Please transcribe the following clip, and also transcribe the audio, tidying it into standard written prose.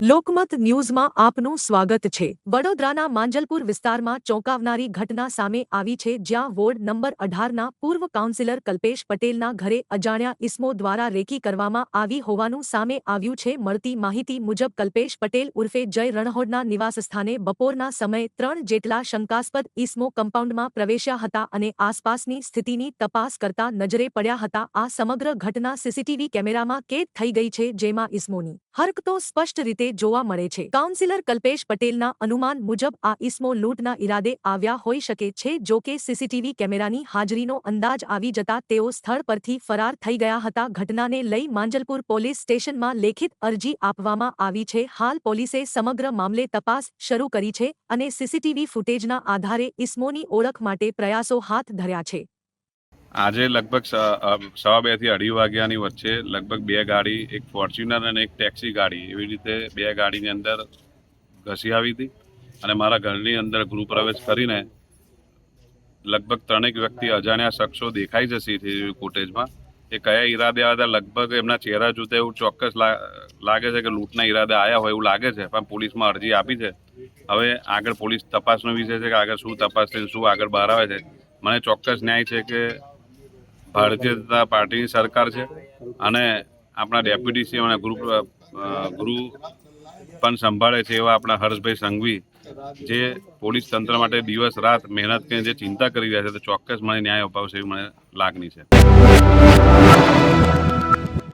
લોકમત ન્યૂઝમાં આપનું સ્વાગત છે। વડોદરાના માંજલપુર વિસ્તારમાં ચોંકાવનારી ઘટના સામે આવી છે, જ્યાં વોર્ડ નંબર 18ના પૂર્વ કાઉન્સિલર કલ્પેશ પટેલના ઘરે અજાણ્યા ઇસમો દ્વારા રેકી કરવામાં આવી હોવાનું સામે આવ્યું છે। મળતી માહિતી મુજબ કલ્પેશ પટેલ ઉર્ફે જય રણહોડના નિવાસસ્થાને બપોરના સમયે 3 જેટલા શંકાસ્પદ ઇસમો કમ્પાઉન્ડમાં પ્રવેશ્યા હતા અને આસપાસની સ્થિતિની તપાસ કરતા નજરે પડ્યા હતા। આ સમગ્ર ઘટના સીસીટીવી કેમેરામાં કેદ થઈ ગઈ છે, જેમાં ઇસમોની હરકતો સ્પષ્ટ રીતે જોવા મળે છે। કાઉન્સિલર કલ્પેશ પટેલના અનુમાન મુજબ આ ઇસમો લૂંટના ઇરાદે આવ્યા હોઈ શકે છે। જો કે સીસીટીવી કેમેરાની હાજરીનો અંદાજ આવી જતા તેઓ સ્થળ પરથી ફરાર થઈ ગયા હતા। ઘટનાને લઈ માંજલપુર પોલીસ સ્ટેશનમાં લેખિત અરજી આપવામાં આવી છે। હાલ પોલીસે સમગ્ર મામલે તપાસ શરૂ કરી છે અને સીસીટીવી ફૂટેજના આધારે ઇસમોની ઓળખ માટે પ્રયાસો હાથ ધર્યા છે। આજે લગભગ 2:15 થી 2:30 વાગ્યાની વચ્ચે લગભગ 2 ગાડી, એક ફોર્ચ્યુનર અને એક ટેક્સી ગાડી, એવી રીતે 2 ગાડીની અંદર ઘસી આવી હતી અને મારા ઘરની અંદર ગૃહ પ્રવેશ કરીને લગભગ 3 વ્યક્તિ અજાણ્યા શખ્સો દેખાઈ છે સીસીટીવી ફૂટેજમાં। એ કયા ઈરાદે આવ્યા હતા, લગભગ એમના ચહેરા જોતા એવું ચોક્કસ લાગે છે કે લૂંટના ઈરાદે આવ્યા હોય એવું લાગે છે, પણ પોલીસમાં અરજી આપી છે। હવે આગળ પોલીસ તપાસનો વિષય છે કે આગળ શું તપાસ છે, શું આગળ બહાર આવે છે। મને ચોક્કસ ન્યાય છે કે ભારતીય જનતા પાર્ટીની સરકાર છે અને આપણા ડેપ્યુટી સીએમ અને ગૃહ પણ સંભાળે છે એવા આપણા હર્ષભાઈ સંઘવી, જે પોલીસ તંત્ર માટે દિવસ રાત મહેનત કરીને જે ચિંતા કરી રહ્યા છે, તો ચોક્કસ મને ન્યાય અપાવશે એવી મને લાગણી છે।